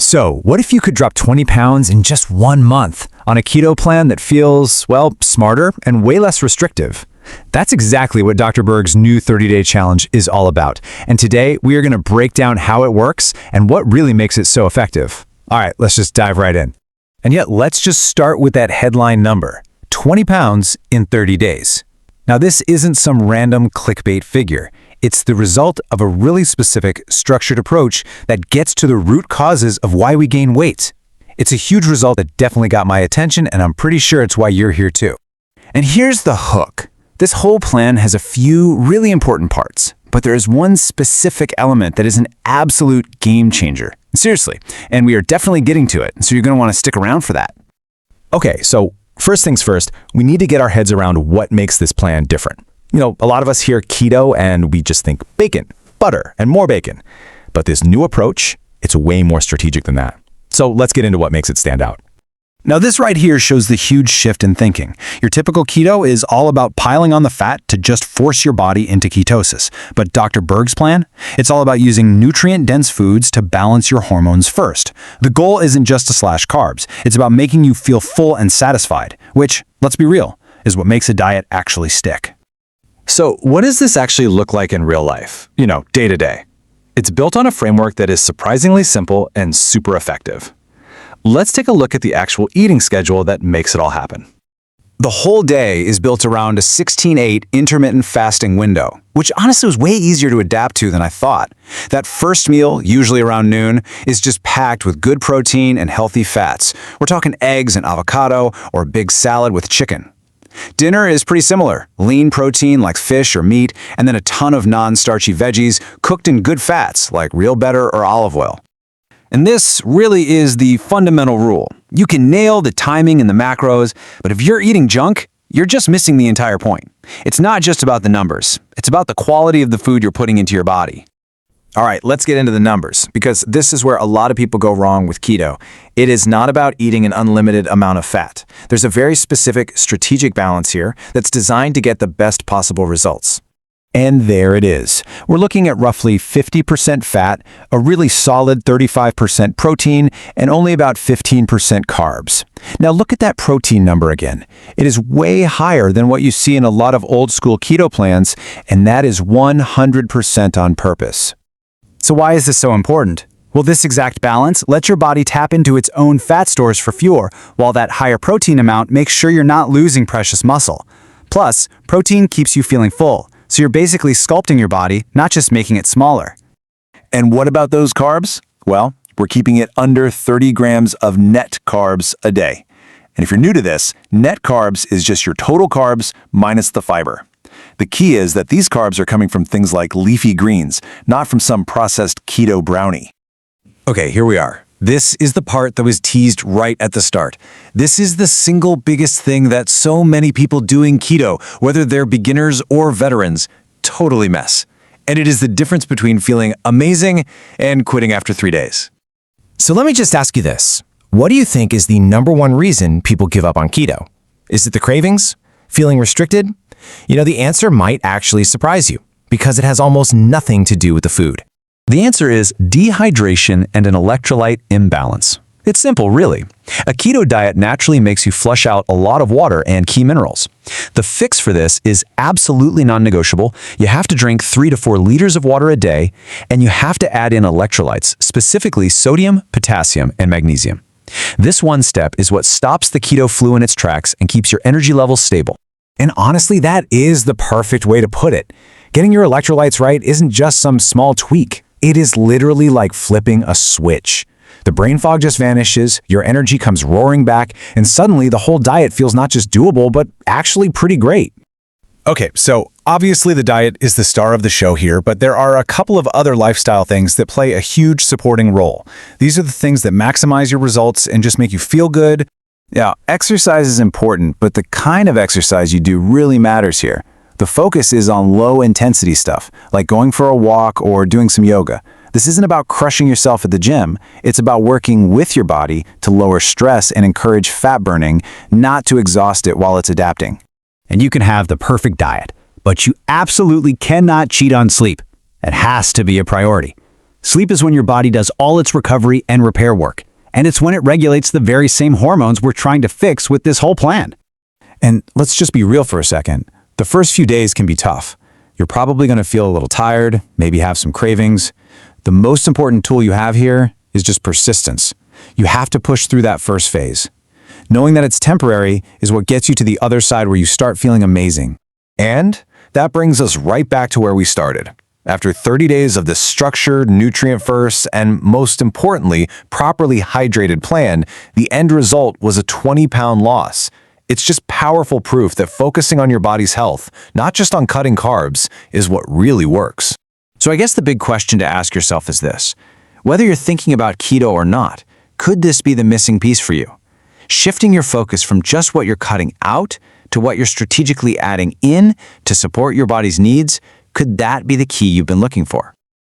So, what if you could drop 20 pounds in just 1 month on a keto plan that feels, well, smarter and way less restrictive? That's exactly what Dr. Berg's new 30-day challenge is all about. And today, we are going to break down how it works and what really makes it so effective. All right, let's just dive right in. And yet, let's just start with that headline number, 20 pounds in 30 days. Now, this isn't some random clickbait figure. It's the result of a really specific, structured approach that gets to the root causes of why we gain weight. It's a huge result that definitely got my attention, and I'm pretty sure it's why you're here too. And here's the hook. This whole plan has a few really important parts, but there is one specific element that is an absolute game changer. Seriously, and we are definitely getting to it, so you're going to want to stick around for that. Okay, so first things first, we need to get our heads around what makes this plan different. You know, a lot of us hear keto and we just think bacon, butter, and more bacon. But this new approach, it's way more strategic than that. So let's get into what makes it stand out. Now this right here shows the huge shift in thinking. Your typical keto is all about piling on the fat to just force your body into ketosis. But Dr. Berg's plan? It's all about using nutrient-dense foods to balance your hormones first. The goal isn't just to slash carbs. It's about making you feel full and satisfied, which, let's be real, is what makes a diet actually stick. So what does this actually look like in real life? You know, day to day. It's built on a framework that is surprisingly simple and super effective. Let's take a look at the actual eating schedule that makes it all happen. The whole day is built around a 16-8 intermittent fasting window, which honestly was way easier to adapt to than I thought. That first meal, usually around noon, is just packed with good protein and healthy fats. We're talking eggs and avocado or a big salad with chicken. Dinner is pretty similar, lean protein like fish or meat, and then a ton of non-starchy veggies cooked in good fats like real butter or olive oil. And this really is the fundamental rule. You can nail the timing and the macros, but if you're eating junk, you're just missing the entire point. It's not just about the numbers. It's about the quality of the food you're putting into your body. All right, let's get into the numbers, because this is where a lot of people go wrong with keto. It is not about eating an unlimited amount of fat. There's a very specific strategic balance here that's designed to get the best possible results. And there it is. We're looking at roughly 50% fat, a really solid 35% protein, and only about 15% carbs. Now look at that protein number again. It is way higher than what you see in a lot of old school keto plans, and that is 100% on purpose. So why is this so important? Well, this exact balance lets your body tap into its own fat stores for fuel, while that higher protein amount makes sure you're not losing precious muscle. Plus, protein keeps you feeling full, so you're basically sculpting your body, not just making it smaller. And what about those carbs? Well, we're keeping it under 30 grams of net carbs a day. And if you're new to this, net carbs is just your total carbs minus the fiber. The key is that these carbs are coming from things like leafy greens, not from some processed keto brownie. Okay, here we are. This is the part that was teased right at the start. This is the single biggest thing that so many people doing keto, whether they're beginners or veterans, totally miss. And it is the difference between feeling amazing and quitting after 3 days. So let me just ask you this. What do you think is the number one reason people give up on keto? Is it the cravings? Feeling restricted? You know, the answer might actually surprise you, because it has almost nothing to do with the food. The answer is dehydration and an electrolyte imbalance. It's simple, really. A keto diet naturally makes you flush out a lot of water and key minerals. The fix for this is absolutely non-negotiable. You have to drink 3 to 4 liters of water a day, and you have to add in electrolytes, specifically sodium, potassium, and magnesium. This one step is what stops the keto flu in its tracks and keeps your energy levels stable. And honestly, that is the perfect way to put it. Getting your electrolytes right isn't just some small tweak. It is literally like flipping a switch. The brain fog just vanishes, your energy comes roaring back, and suddenly the whole diet feels not just doable, but actually pretty great. Okay, so obviously the diet is the star of the show here, but there are a couple of other lifestyle things that play a huge supporting role. These are the things that maximize your results and just make you feel good. Yeah, exercise is important, but the kind of exercise you do really matters here. The focus is on low-intensity stuff, like going for a walk or doing some yoga. This isn't about crushing yourself at the gym. It's about working with your body to lower stress and encourage fat burning, not to exhaust it while it's adapting. And you can have the perfect diet, but you absolutely cannot cheat on sleep. It has to be a priority. Sleep is when your body does all its recovery and repair work, and it's when it regulates the very same hormones we're trying to fix with this whole plan. And let's just be real for a second. The first few days can be tough. You're probably going to feel a little tired, maybe have some cravings. The most important tool you have here is just persistence. You have to push through that first phase. Knowing that it's temporary is what gets you to the other side where you start feeling amazing. And that brings us right back to where we started. After 30 days of this structured, nutrient-first, and most importantly, properly hydrated plan, the end result was a 20-pound loss. It's just powerful proof that focusing on your body's health, not just on cutting carbs, is what really works. So I guess the big question to ask yourself is this. Whether you're thinking about keto or not, could this be the missing piece for you? Shifting your focus from just what you're cutting out to what you're strategically adding in to support your body's needs, could that be the key you've been looking for?